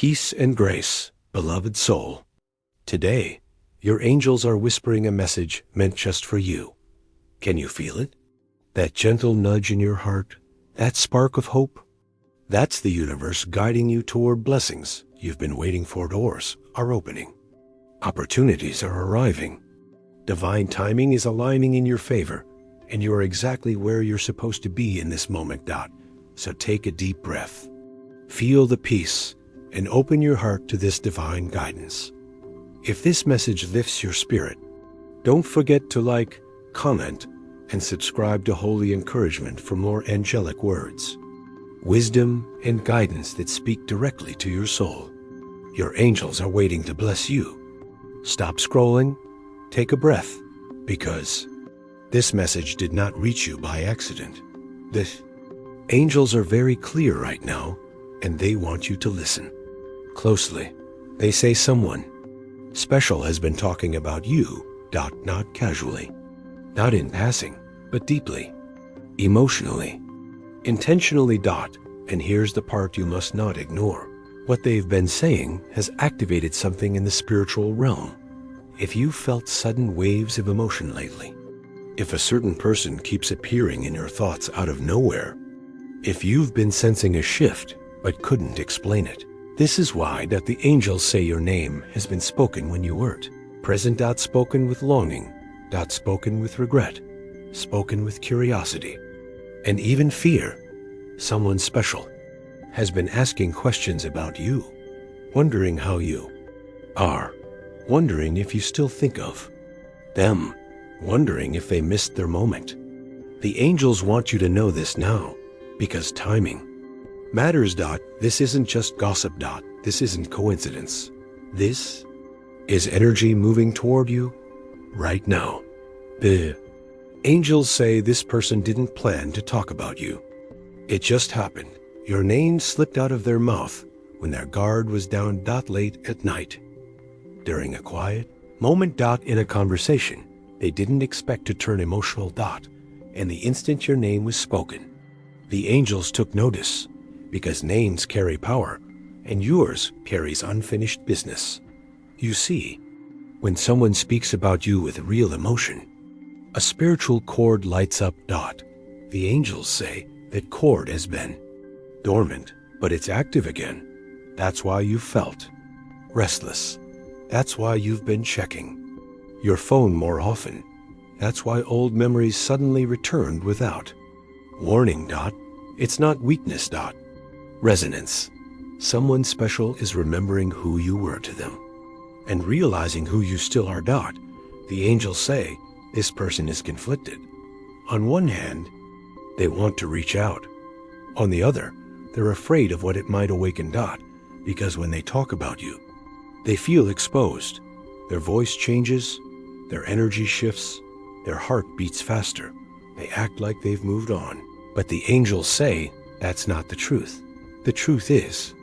Peace and grace, beloved soul. Today, your angels are whispering a message meant just for you. Can you feel it? That gentle nudge in your heart, that spark of hope? That's the universe guiding you toward blessings you've been waiting for. Doors are opening. Opportunities are arriving. Divine timing is aligning in your favor, and you are exactly where you're supposed to be in this moment. So take a deep breath. Feel the peace and open your heart to this divine guidance. If this message lifts your spirit, don't forget to like, comment, and subscribe to Holy Encouragement for more angelic words, wisdom, and guidance that speak directly to your soul. Your angels are waiting to bless you. Stop scrolling, take a breath, because this message did not reach you by accident. The angels are very clear right now, and they want you to listen closely. They say someone special has been talking about you, not casually, not in passing, but deeply, emotionally, intentionally. And here's the part you must not ignore. What they've been saying has activated something in the spiritual realm. If you felt sudden waves of emotion lately, if a certain person keeps appearing in your thoughts out of nowhere, if you've been sensing a shift but couldn't explain it, this is why the angels say your name has been spoken when you weren't present. Spoken with longing, spoken with regret, spoken with curiosity, and even fear. Someone special has been asking questions about you, wondering how you are, wondering if you still think of them, wondering if they missed their moment. The angels want you to know this now, because timing matters. This isn't just gossip. This isn't coincidence. This is energy moving toward you right now. The angels say this person didn't plan to talk about you. It just happened. Your name slipped out of their mouth when their guard was down. Late at night, during a quiet moment. In a conversation they didn't expect to turn emotional. And the instant your name was spoken, the angels took notice, because names carry power, and yours carries unfinished business. You see, when someone speaks about you with real emotion, a spiritual cord lights up. The angels say that cord has been dormant, but it's active again. That's why you felt restless. That's why you've been checking your phone more often. That's why old memories suddenly returned without warning. It's not weakness. Resonance. Someone special is remembering who you were to them and realizing who you still are. The angels say this person is conflicted. On one hand, they want to reach out. On the other, they're afraid of what it might awaken. Because when they talk about you, they feel exposed. Their voice changes, their energy shifts, their heart beats faster. They act like they've moved on. But the angels say that's not the truth. The truth is,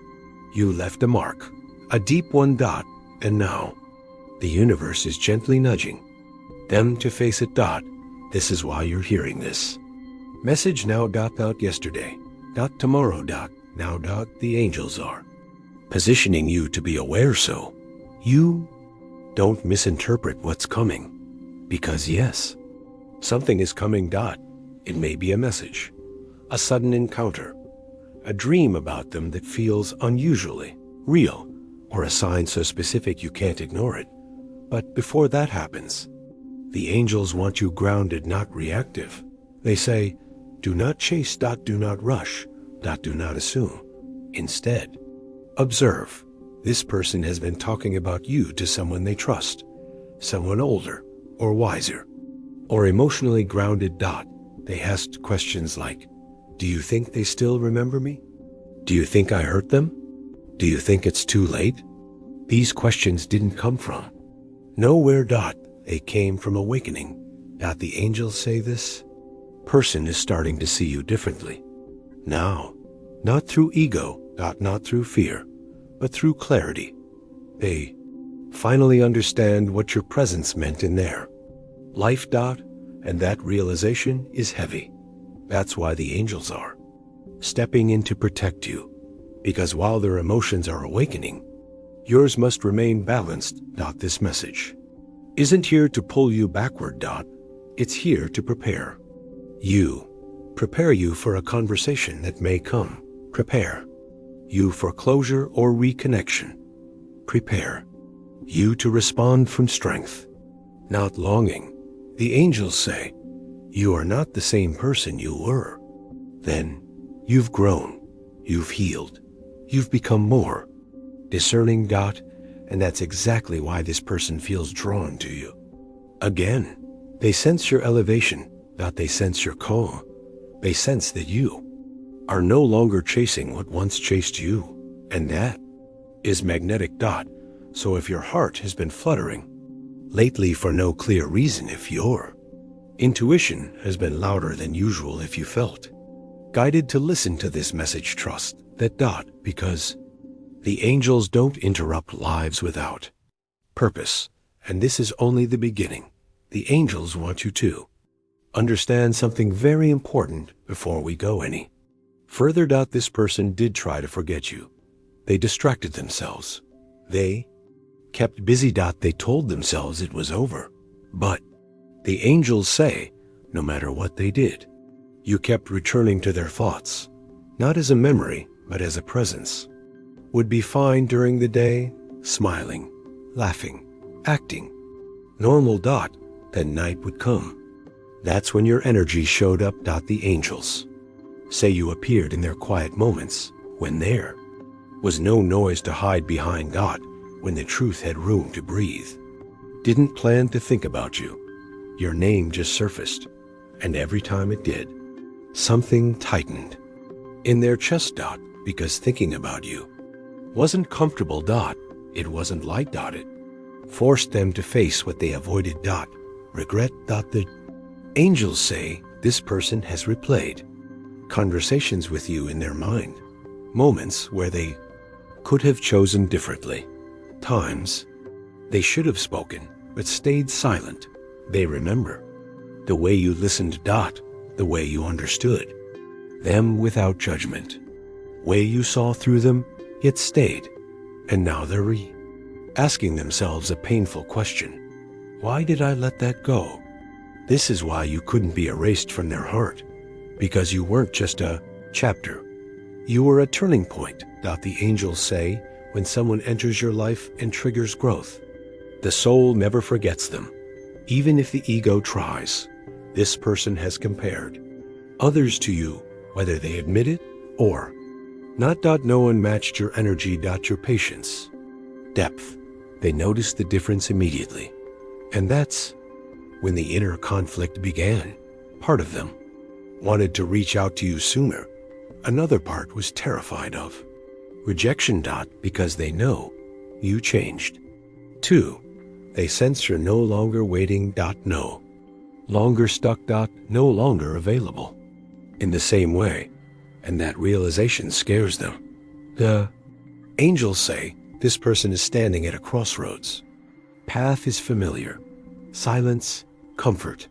you left a mark, a deep one. And now, the universe is gently nudging them to face it. This is why you're hearing this message now. Not yesterday, not tomorrow. Now. The angels are positioning you to be aware so you don't misinterpret what's coming. Because yes, something is coming. It may be a message, a sudden encounter, a dream about them that feels unusually real, or a sign so specific you can't ignore it. But before that happens, the angels want you grounded, not reactive. They say, do not chase. Do not rush. Do not assume. Instead, observe. This person has been talking about you to someone they trust, someone older or wiser, or emotionally grounded. They asked questions like, do you think they still remember me? Do you think I hurt them? Do you think it's too late? These questions didn't come from nowhere. They came from awakening. The angels say this person is starting to see you differently now, not through ego, not through fear, but through clarity. They finally understand what your presence meant in their life. And that realization is heavy. That's why the angels are stepping in to protect you, Because while their emotions are awakening, yours must remain balanced. This message isn't here to pull you backward. It's here to prepare you. Prepare you for a conversation that may come. Prepare you for closure or reconnection. Prepare you to respond from strength, not longing. The angels say, you are not the same person you were. Then you've grown, you've healed, you've become more discerning. And that's exactly why this person feels drawn to you. Again, they sense your elevation. They sense your calm. They sense that you are no longer chasing what once chased you. And that is magnetic. So if your heart has been fluttering lately for no clear reason, if your intuition has been louder than usual, if you felt guided to listen to this message, trust that. Because the angels don't interrupt lives without purpose. And this is only the beginning. The angels want you to understand something very important before we go any further. This person did try to forget you. They distracted themselves. They kept busy. They told themselves it was over. But the angels say, no matter what they did, you kept returning to their thoughts, not as a memory, but as a presence. Would be fine during the day, smiling, laughing, acting normal. Then night would come. That's when your energy showed up. The angels say you appeared in their quiet moments, when there was no noise to hide behind. When the truth had room to breathe. Didn't plan to think about you. Your name just surfaced, and every time it did, something tightened in their chest. Because thinking about you wasn't comfortable. It wasn't light. It forced them to face what they avoided. Regret. The angels say this person has replayed conversations with you in their mind, moments where they could have chosen differently, times they should have spoken but stayed silent. They remember the way you listened. The way you understood them without judgment, way you saw through them yet stayed. And now they're asking themselves a painful question. Why did I let that go? This is why you couldn't be erased from their heart. Because you weren't just a chapter. You were a turning point. The angels say when someone enters your life and triggers growth, the soul never forgets them. Even if the ego tries, this person has compared others to you, whether they admit it or not. No one matched your energy. Your patience, depth. They noticed the difference immediately. And that's when the inner conflict began. Part of them wanted to reach out to you sooner. Another part was terrified of rejection. Because they know you changed. 2. They sense you're no longer waiting. No longer stuck. No longer available in the same way. And that realization scares them. The angels say this person is standing at a crossroads. Path is familiar. Silence, comfort,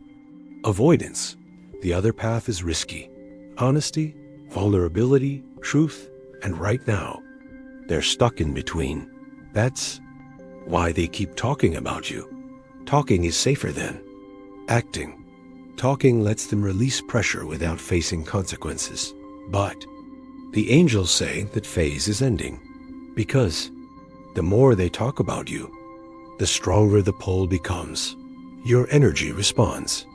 avoidance. The other path is risky. Honesty, vulnerability, truth, and right now, they're stuck in between. That's why they keep talking about you. Talking is safer than acting. Talking lets them release pressure without facing consequences. But the angels say that phase is ending. Because the more they talk about you, the stronger the pull becomes. Your energy responds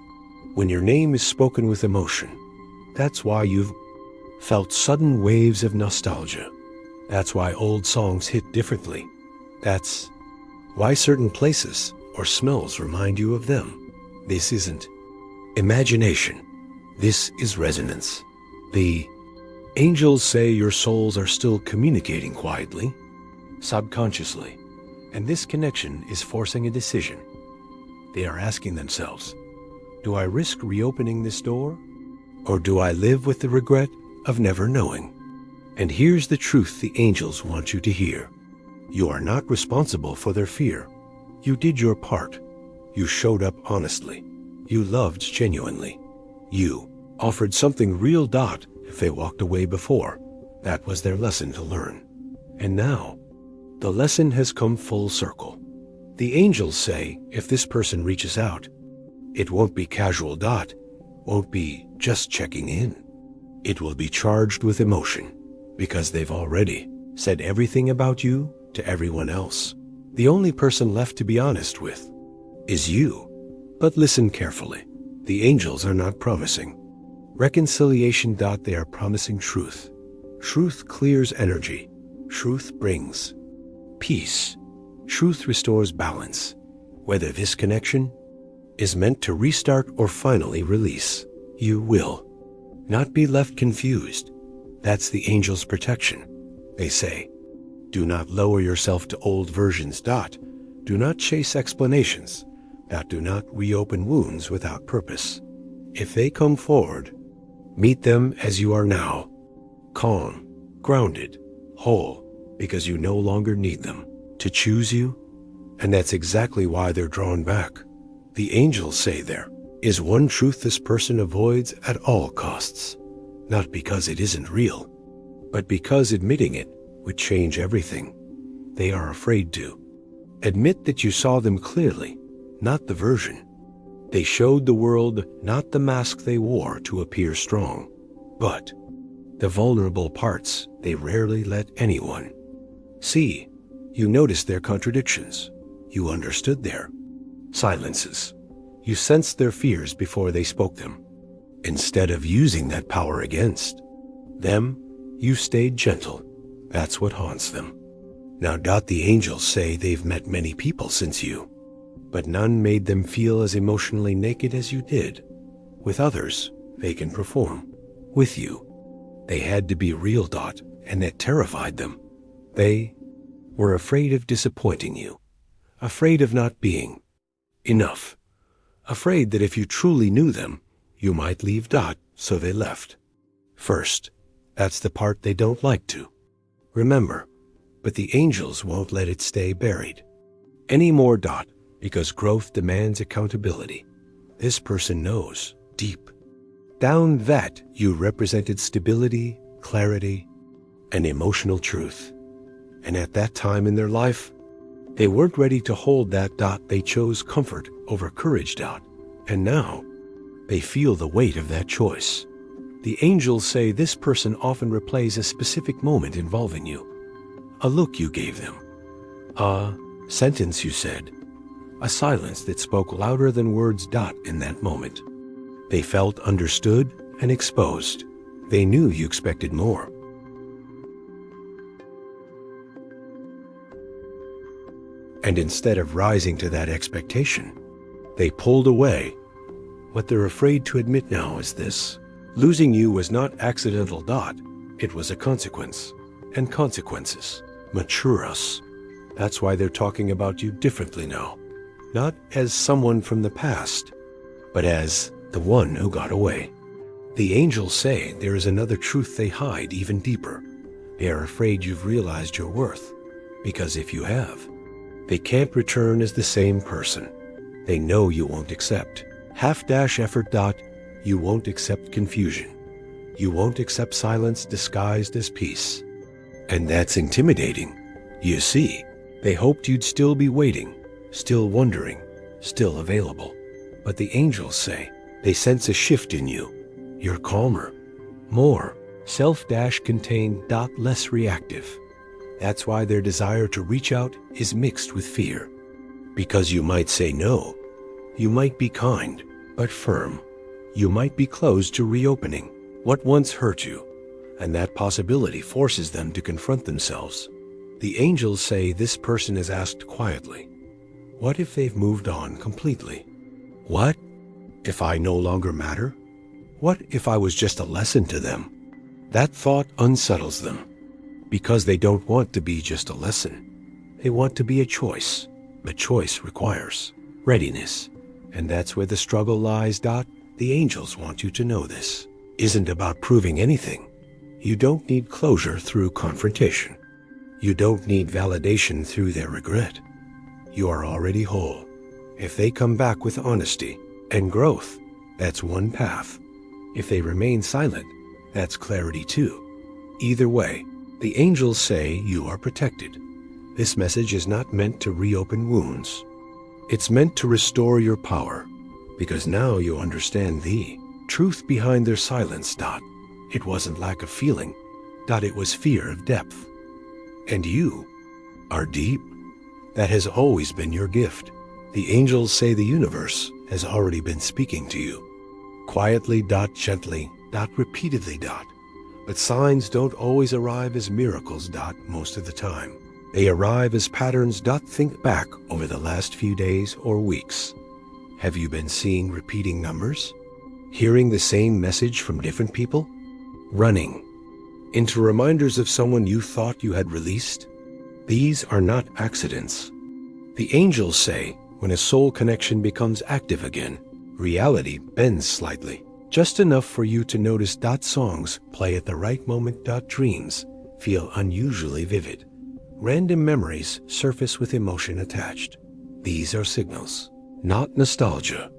when your name is spoken with emotion. That's why you've felt sudden waves of nostalgia. That's why old songs hit differently. That's why certain places or smells remind you of them. This isn't imagination. This is resonance. The angels say your souls are still communicating quietly, subconsciously, and this connection is forcing a decision. They are asking themselves, do I risk reopening this door? Or do I live with the regret of never knowing? And here's the truth the angels want you to hear. You are not responsible for their fear. You did your part. You showed up honestly. You loved genuinely. You offered something real. If they walked away before, That was their lesson to learn. And now, the lesson has come full circle. The angels say if this person reaches out, it won't be casual. Won't be just checking in. It will be charged with emotion, because they've already said everything about you to everyone else. The only person left to be honest with is you. But listen carefully. The angels are not promising reconciliation. They are promising truth. Truth clears energy. Truth brings peace. Truth restores balance. Whether this connection is meant to restart or finally release, you will not be left confused. That's the angel's protection. They say, do not lower yourself to old versions. Do not chase explanations. Do not reopen wounds without purpose. If they come forward, meet them as you are now, calm, grounded, whole, because you no longer need them to choose you, and that's exactly why they're drawn back. The angels say there is one truth this person avoids at all costs, not because it isn't real, but because admitting it would change everything. They are afraid to admit that you saw them clearly, not the version they showed the world, not the mask they wore to appear strong, but the vulnerable parts they rarely let anyone see. You noticed their contradictions. You understood their silences. You sensed their fears before they spoke them. Instead of using that power against them, you stayed gentle. That's what haunts them. Now, the angels say they've met many people since you, but none made them feel as emotionally naked as you did. With others, they can perform. With you, they had to be real. And that terrified them. They were afraid of disappointing you, afraid of not being enough, afraid that if you truly knew them, you might leave. So they left. First, that's the part they don't like to remember, but the angels won't let it stay buried anymore. Because growth demands accountability. This person knows deep down that you represented stability, clarity, and emotional truth. And at that time in their life, they weren't ready to hold that. They chose comfort over courage. And now, they feel the weight of that choice. The angels say this person often replays a specific moment involving you. A look you gave them. A sentence you said. A silence that spoke louder than words. In that moment, they felt understood and exposed. They knew you expected more. And instead of rising to that expectation, they pulled away. What they're afraid to admit now is this: losing you was not accidental. It was a consequence, and consequences mature us. That's why they're talking about you differently now. Not as someone from the past, but as the one who got away. The angels say there is another truth they hide even deeper. They are afraid you've realized your worth, because if you have, they can't return as the same person. They know you won't accept half-effort. You won't accept confusion. You won't accept silence disguised as peace. And that's intimidating. You see, they hoped you'd still be waiting, still wondering, still available. But the angels say they sense a shift in you. You're calmer, more self-contained. Less reactive. That's why their desire to reach out is mixed with fear. Because you might say no. You might be kind, but firm. You might be closed to reopening what once hurt you. And that possibility forces them to confront themselves. The angels say this person is asked quietly, what if they've moved on completely? What if I no longer matter? What if I was just a lesson to them? That thought unsettles them, because they don't want to be just a lesson. They want to be a choice. But choice requires readiness. And that's where the struggle lies. The angels want you to know this isn't about proving anything. You don't need closure through confrontation. You don't need validation through their regret. You are already whole. If they come back with honesty and growth, that's one path. If they remain silent, that's clarity too. Either way, the angels say you are protected. This message is not meant to reopen wounds. It's meant to restore your power, because now you understand the truth behind their silence. It wasn't lack of feeling. It was fear of depth. And you are deep. That has always been your gift. The angels say the universe has already been speaking to you. Quietly, gently, repeatedly. But signs don't always arrive as miracles. Most of the time. They arrive as patterns. Think back over the last few days or weeks. Have you been seeing repeating numbers? Hearing the same message from different people? Running into reminders of someone you thought you had released? These are not accidents. The angels say when a soul connection becomes active again, reality bends slightly, just enough for you to notice. Songs play at the right moment. Dreams feel unusually vivid. Random memories surface with emotion attached. These are signals, not nostalgia.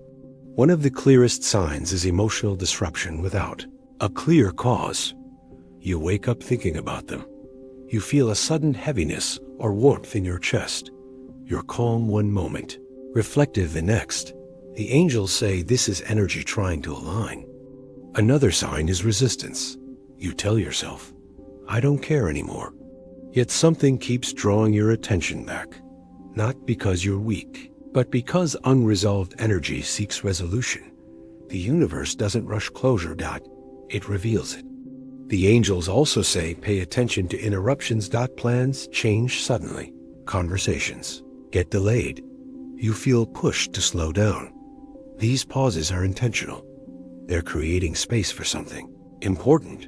One of the clearest signs is emotional disruption without a clear cause. You wake up thinking about them. You feel a sudden heaviness or warmth in your chest. You're calm one moment, reflective the next. The angels say this is energy trying to align. Another sign is resistance. You tell yourself, I don't care anymore. Yet something keeps drawing your attention back. Not because you're weak, but because unresolved energy seeks resolution. The universe doesn't rush closure. It reveals it. The angels also say pay attention to interruptions. Plans change suddenly. Conversations get delayed. You feel pushed to slow down. These pauses are intentional. They're creating space for something important.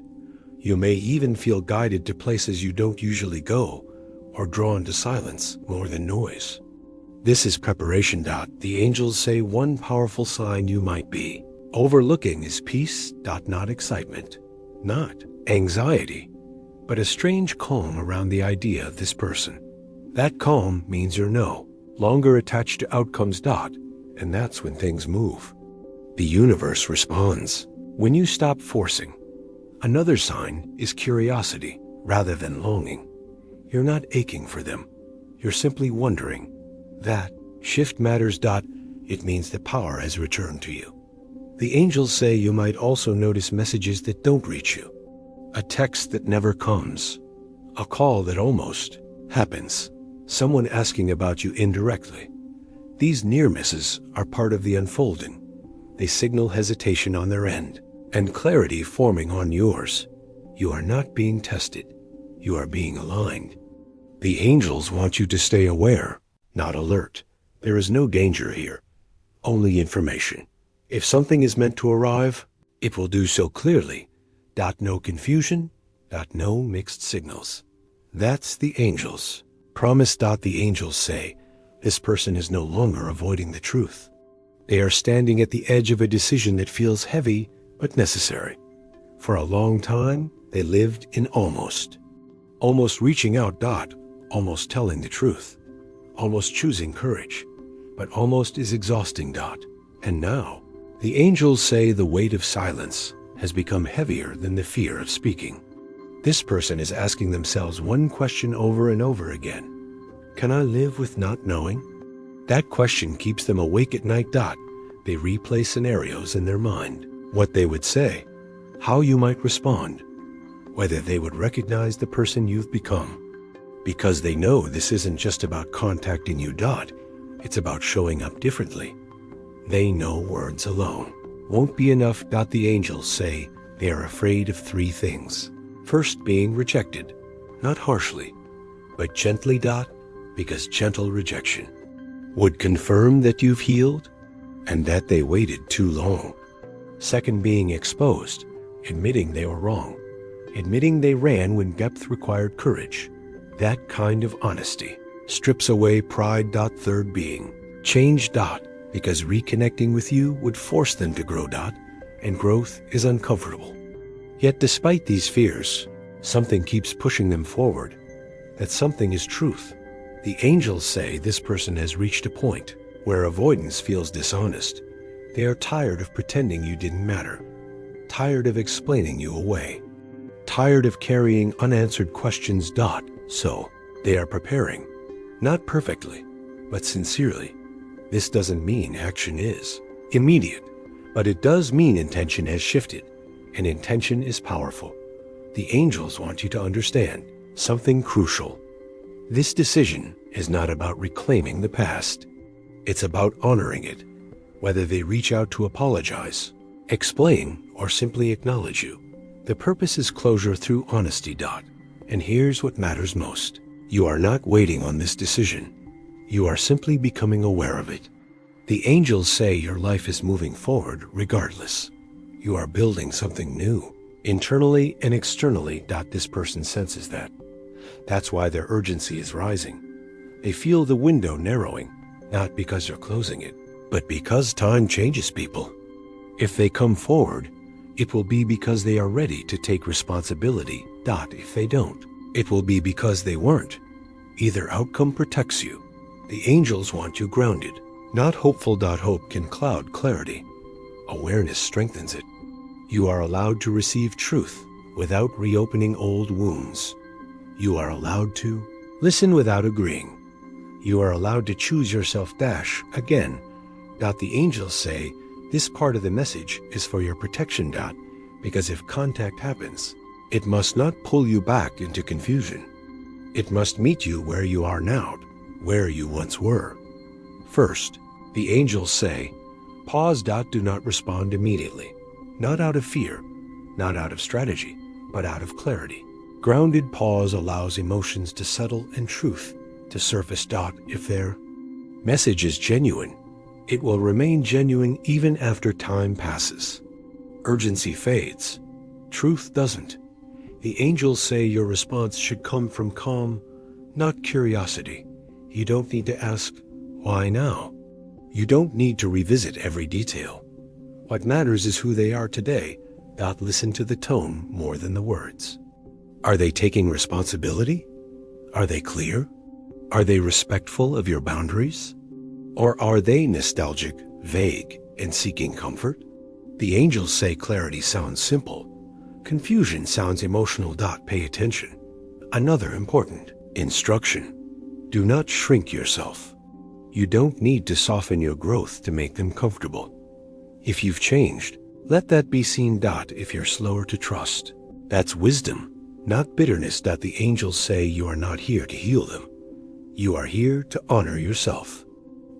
You may even feel guided to places you don't usually go, or drawn to silence more than noise. This is preparation. The angels say one powerful sign you might be overlooking is peace. Not excitement, not anxiety, but a strange calm around the idea of this person. That calm means you're no longer attached to outcomes. And that's when things move. The universe responds when you stop forcing. Another sign is curiosity rather than longing. You're not aching for them. You're simply wondering. That shift matters. It means the power has returned to you. The angels say you might also notice messages that don't reach you. A text that never comes. A call that almost happens. Someone asking about you indirectly. These near misses are part of the unfolding. They signal hesitation on their end and clarity forming on yours. You are not being tested. You are being aligned. The angels want you to stay aware, not alert. There is no danger here, only information. If something is meant to arrive, it will do so clearly. No confusion. No mixed signals. That's the angels. Promise. The angels say this person is no longer avoiding the truth. They are standing at the edge of a decision that feels heavy but necessary. For a long time, they lived in almost reaching out. Almost telling the truth. Almost choosing courage. But almost is exhausting. And now, the angels say the weight of silence has become heavier than the fear of speaking. This person is asking themselves one question over and over again. Can I live with not knowing? That question keeps them awake at night. They replay scenarios in their mind. What they would say, how you might respond, whether they would recognize the person you've become. Because they know this isn't just about contacting you. It's about showing up differently. They know words alone won't be enough. The angels say they are afraid of three things. First, being rejected, not harshly, but gently. Because gentle rejection would confirm that you've healed and that they waited too long. Second, being exposed, admitting they were wrong, admitting they ran when depth required courage. That kind of honesty strips away pride. Third, being changed. Because reconnecting with you would force them to grow. And growth is uncomfortable. Yet despite these fears, something keeps pushing them forward. That something is truth. The angels say this person has reached a point where avoidance feels dishonest. They are tired of pretending you didn't matter, tired of explaining you away, tired of carrying unanswered questions. So, they are preparing. Not perfectly, but sincerely. This doesn't mean action is immediate, but it does mean intention has shifted, and intention is powerful. The angels want you to understand something crucial. This decision is not about reclaiming the past. It's about honoring it, whether they reach out to apologize, explain, or simply acknowledge you. The purpose is closure through honesty. And here's what matters most. You are not waiting on this decision. You are simply becoming aware of it. The angels say your life is moving forward regardless. You are building something new, internally and externally. This person senses that. That's why their urgency is rising. They feel the window narrowing, not because you're closing it, but because time changes people. If they come forward, it will be because they are ready to take responsibility. If they don't, it will be because they weren't. Either outcome protects you. The angels want you grounded, not hopeful. Hope can cloud clarity. Awareness strengthens it. You are allowed to receive truth without reopening old wounds. You are allowed to listen without agreeing. You are allowed to choose yourself. Again. The angels say this part of the message is for your protection. Because if contact happens, it must not pull you back into confusion. It must meet you where you are now, where you once were. First, the angels say, pause. Do not respond immediately. Not out of fear, not out of strategy, but out of clarity. Grounded pause allows emotions to settle and truth to surface. If their message is genuine, it will remain genuine even after time passes. Urgency fades. Truth doesn't. The angels say your response should come from calm, not curiosity. You don't need to ask, why now? You don't need to revisit every detail. What matters is who they are today. Listen to the tone more than the words. Are they taking responsibility? Are they clear? Are they respectful of your boundaries? Or are they nostalgic, vague, and seeking comfort? The angels say clarity sounds simple. Confusion sounds emotional. Pay attention. Another important instruction. Do not shrink yourself. You don't need to soften your growth to make them comfortable. If you've changed, let that be seen. If you're slower to trust, that's wisdom, not bitterness. The angels say you are not here to heal them. You are here to honor yourself.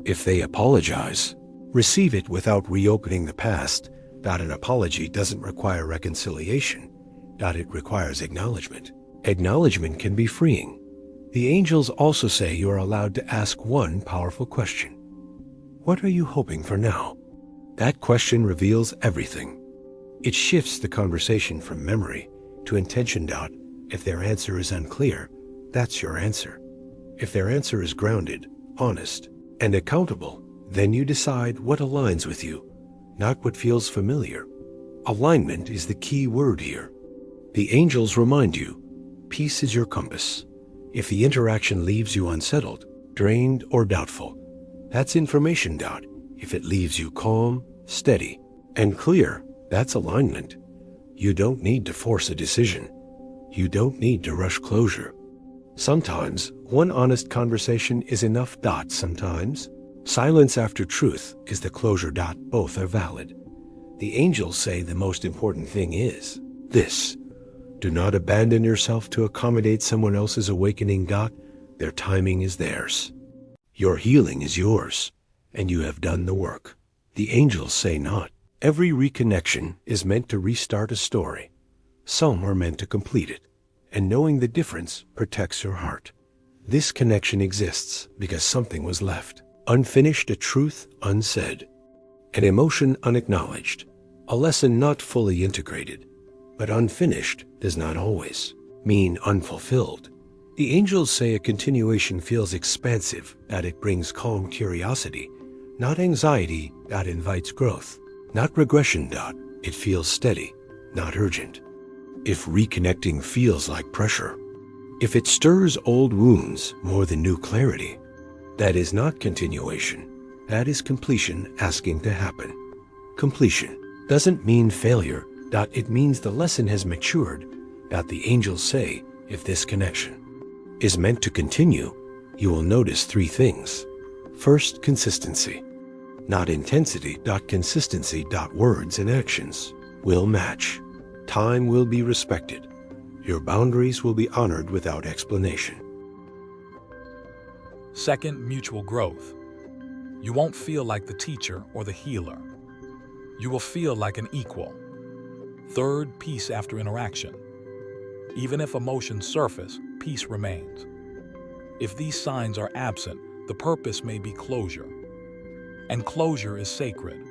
If they apologize, receive it without reopening the past. An apology doesn't require reconciliation. It requires acknowledgement. Acknowledgement can be freeing. The angels also say you are allowed to ask one powerful question. What are you hoping for now? That question reveals everything. It shifts the conversation from memory to intention. If their answer is unclear, that's your answer. If their answer is grounded, honest, and accountable, then you decide what aligns with you, not what feels familiar. Alignment is the key word here. The angels remind you, peace is your compass. If the interaction leaves you unsettled, drained, or doubtful, that's information. If it leaves you calm, steady, and clear, that's alignment. You don't need to force a decision. You don't need to rush closure. Sometimes, one honest conversation is enough. Sometimes, silence after truth is the closure. Both are valid. The angels say the most important thing is this. Do not abandon yourself to accommodate someone else's awakening. Their timing is theirs. Your healing is yours, and you have done the work. The angels say not. Every reconnection is meant to restart a story. Some are meant to complete it, and knowing the difference protects your heart. This connection exists because something was left unfinished, a truth unsaid, an emotion unacknowledged, a lesson not fully integrated. But unfinished does not always mean unfulfilled. The angels say a continuation feels expansive, that it brings calm curiosity, not anxiety, that invites growth, not regression. It feels steady, not urgent. If reconnecting feels like pressure, if it stirs old wounds more than new clarity, that is not continuation. That is completion asking to happen. Completion doesn't mean failure. It means the lesson has matured, The angels say, if this connection is meant to continue, you will notice three things. First, consistency. Not intensity. Consistency. Words and actions will match. Time will be respected. Your boundaries will be honored without explanation. Second, mutual growth. You won't feel like the teacher or the healer. You will feel like an equal. Third, peace after interaction. Even if emotions surface, peace remains. If these signs are absent, the purpose may be closure. And closure is sacred.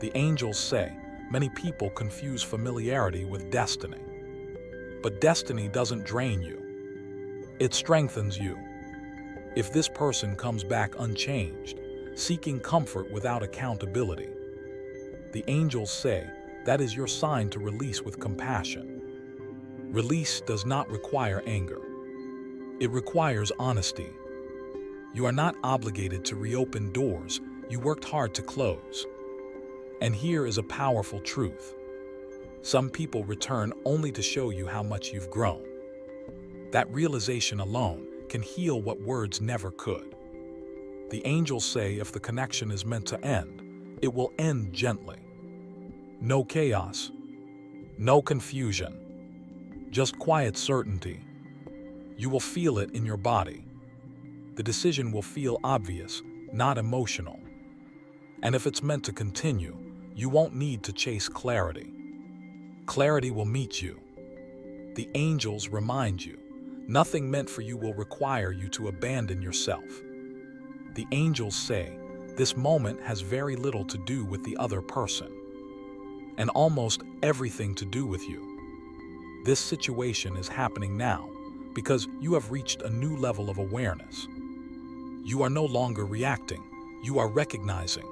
The angels say, many people confuse familiarity with destiny. But destiny doesn't drain you. It strengthens you. If this person comes back unchanged, seeking comfort without accountability, the angels say that is your sign to release with compassion. Release does not require anger. It requires honesty. You are not obligated to reopen doors you worked hard to close. And here is a powerful truth. Some people return only to show you how much you've grown. That realization alone can heal what words never could. The angels say if the connection is meant to end, it will end gently. No chaos, no confusion, just quiet certainty. You will feel it in your body. The decision will feel obvious, not emotional. And if it's meant to continue, you won't need to chase clarity. Clarity will meet you. The angels remind you, nothing meant for you will require you to abandon yourself. The angels say, this moment has very little to do with the other person, and almost everything to do with you. This situation is happening now because you have reached a new level of awareness. You are no longer reacting, you are recognizing.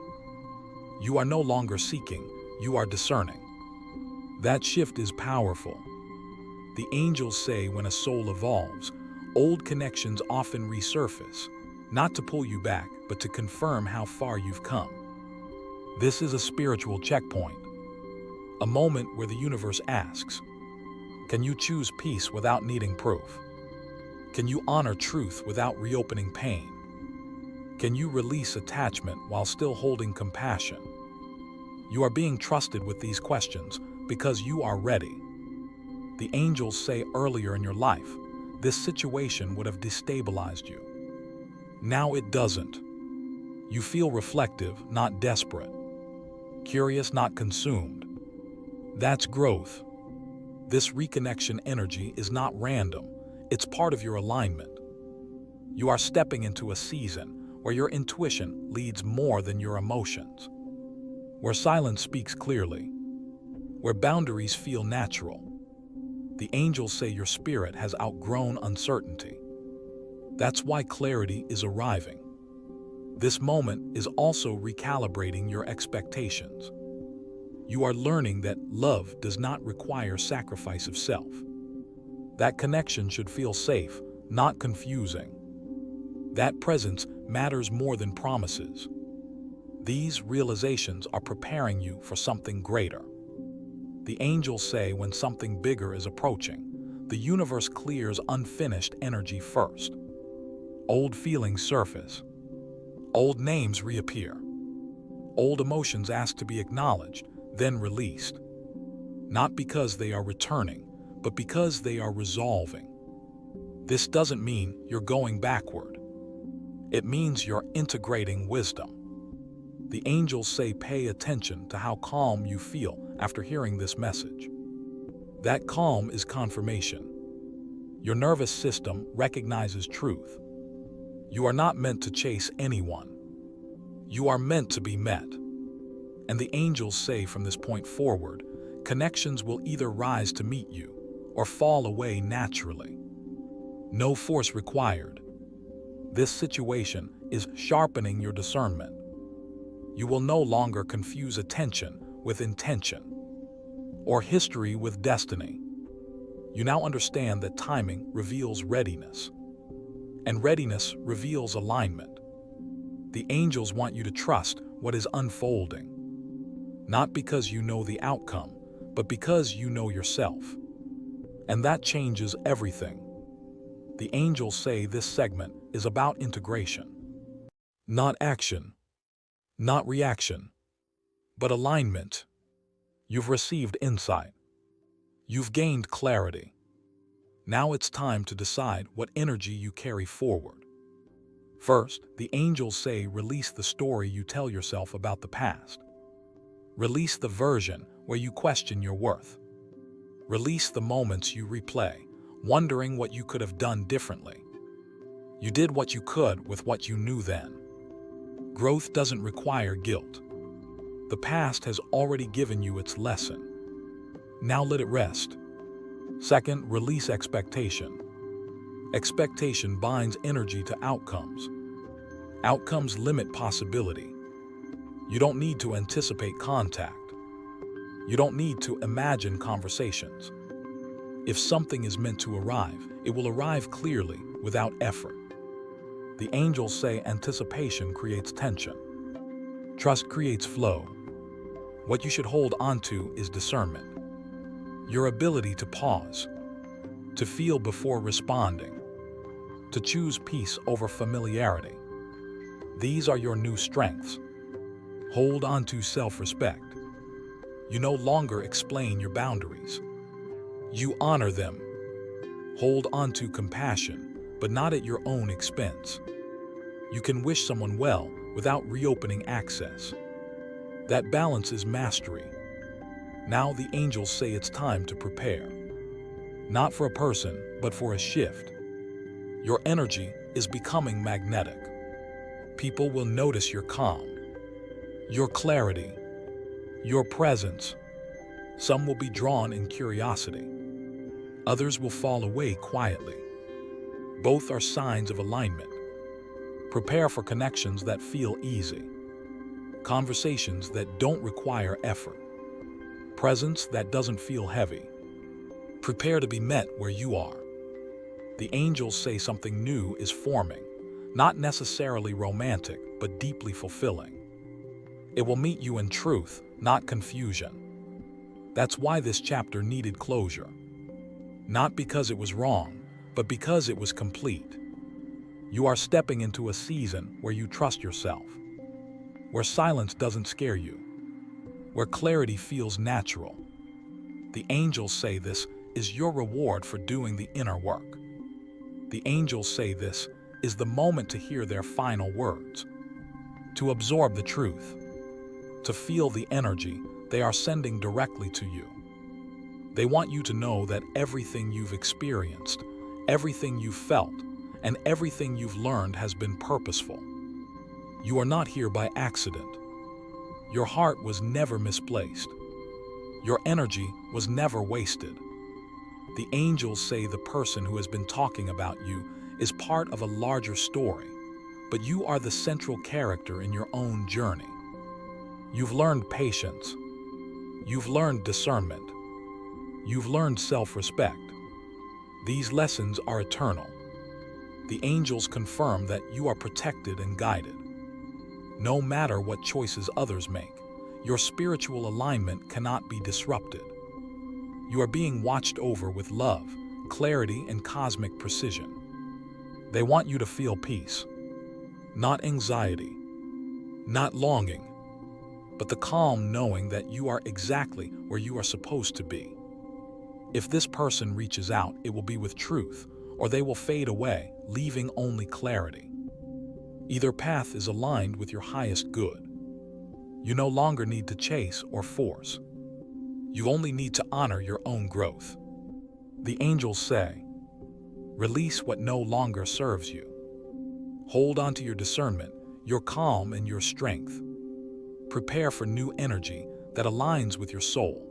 You are no longer seeking, you are discerning. That shift is powerful. The angels say when a soul evolves, old connections often resurface, not to pull you back, but to confirm how far you've come. This is a spiritual checkpoint, a moment where the universe asks, can you choose peace without needing proof? Can you honor truth without reopening pain? Can you release attachment while still holding compassion? You are being trusted with these questions because you are ready. The angels say earlier in your life, this situation would have destabilized you. Now it doesn't. You feel reflective, not desperate. Curious, not consumed. That's growth. This reconnection energy is not random. It's part of your alignment. You are stepping into a season where your intuition leads more than your emotions, where silence speaks clearly, where boundaries feel natural. The angels say your spirit has outgrown uncertainty. That's why clarity is arriving. This moment is also recalibrating your expectations. You are learning that love does not require sacrifice of self. That connection should feel safe, not confusing. That presence matters more than promises. These realizations are preparing you for something greater. The angels say when something bigger is approaching, the universe clears unfinished energy first. Old feelings surface. Old names reappear. Old emotions ask to be acknowledged, then released. Not because they are returning, but because they are resolving. This doesn't mean you're going backward. It means you're integrating wisdom. The angels say pay attention to how calm you feel after hearing this message. That calm is confirmation. Your nervous system recognizes truth. You are not meant to chase anyone. You are meant to be met. And the angels say from this point forward, connections will either rise to meet you or fall away naturally. No force required. This situation is sharpening your discernment. You will no longer confuse attention with intention or history with destiny. You now understand that timing reveals readiness, and readiness reveals alignment. The angels want you to trust what is unfolding, not because you know the outcome, but because you know yourself. And that changes everything. The angels say this segment is about integration. Not action, not reaction, but alignment. You've received insight. You've gained clarity. Now it's time to decide what energy you carry forward. First, the angels say release the story you tell yourself about the past. Release the version where you question your worth. Release the moments you replay, wondering what you could have done differently. You did what you could with what you knew then. Growth doesn't require guilt. The past has already given you its lesson. Now let it rest. Second, release expectation. Expectation binds energy to outcomes. Outcomes limit possibility. You don't need to anticipate contact. You don't need to imagine conversations. If something is meant to arrive, it will arrive clearly, without effort. The angels say anticipation creates tension. Trust creates flow. What you should hold onto is discernment. Your ability to pause, to feel before responding, to choose peace over familiarity. These are your new strengths. Hold on to self-respect. You no longer explain your boundaries. You honor them. Hold on to compassion, but not at your own expense. You can wish someone well without reopening access. That balance is mastery. Now the angels say it's time to prepare. Not for a person, but for a shift. Your energy is becoming magnetic. People will notice your calm, your clarity, your presence. Some will be drawn in curiosity. Others will fall away quietly. Both are signs of alignment. Prepare for connections that feel easy. Conversations that don't require effort. Presence that doesn't feel heavy. Prepare to be met where you are. The angels say something new is forming, not necessarily romantic, but deeply fulfilling. It will meet you in truth, not confusion. That's why this chapter needed closure. Not because it was wrong, but because it was complete. You are stepping into a season where you trust yourself, where silence doesn't scare you, where clarity feels natural. The angels say this is your reward for doing the inner work. The angels say this is the moment to hear their final words, to absorb the truth, to feel the energy they are sending directly to you. They want you to know that everything you've experienced, everything you've felt, and everything you've learned has been purposeful. You are not here by accident. Your heart was never misplaced. Your energy was never wasted. The angels say the person who has been talking about you is part of a larger story, but you are the central character in your own journey. You've learned patience. You've learned discernment. You've learned self-respect. These lessons are eternal. The angels confirm that you are protected and guided. No matter what choices others make, your spiritual alignment cannot be disrupted. You are being watched over with love, clarity, and cosmic precision. They want you to feel peace, not anxiety, not longing, but the calm knowing that you are exactly where you are supposed to be. If this person reaches out, it will be with truth, or they will fade away, leaving only clarity. Either path is aligned with your highest good. You no longer need to chase or force. You only need to honor your own growth. The angels say, release what no longer serves you. Hold on to your discernment, your calm, and your strength. Prepare for new energy that aligns with your soul.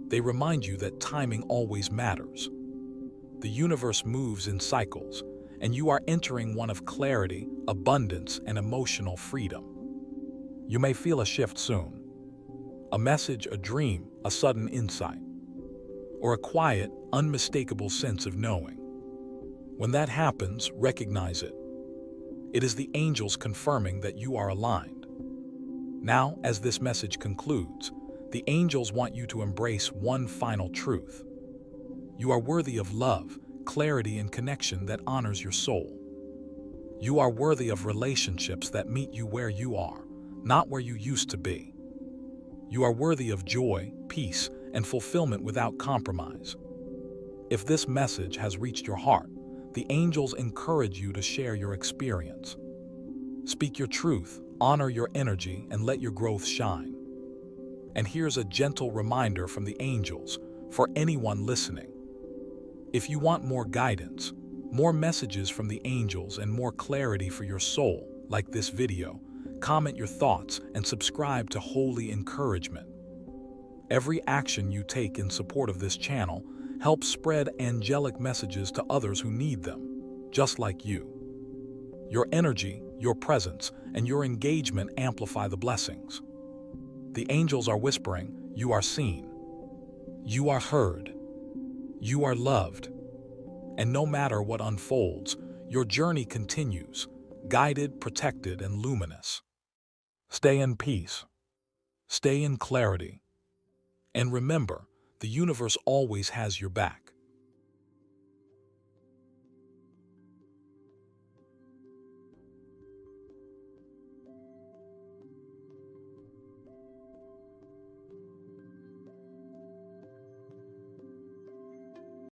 They remind you that timing always matters. The universe moves in cycles, and you are entering one of clarity, abundance, and emotional freedom. You may feel a shift soon. A message, a dream, a sudden insight, or a quiet, unmistakable sense of knowing. When that happens, recognize it. It is the angels confirming that you are aligned. Now, as this message concludes, the angels want you to embrace one final truth. You are worthy of love, clarity, and connection that honors your soul. You are worthy of relationships that meet you where you are, not where you used to be. You are worthy of joy, peace, and fulfillment without compromise. If this message has reached your heart, the angels encourage you to share your experience. Speak your truth, honor your energy, and let your growth shine. And here's a gentle reminder from the angels for anyone listening. If you want more guidance, more messages from the angels, and more clarity for your soul, like this video, comment your thoughts and subscribe to Holy Encouragement. Every action you take in support of this channel helps spread angelic messages to others who need them, just like you. Your energy, your presence, and your engagement amplify the blessings. The angels are whispering, you are seen, you are heard, you are loved. And no matter what unfolds, your journey continues, guided, protected, and luminous. Stay in peace. Stay in clarity. And remember, the universe always has your back.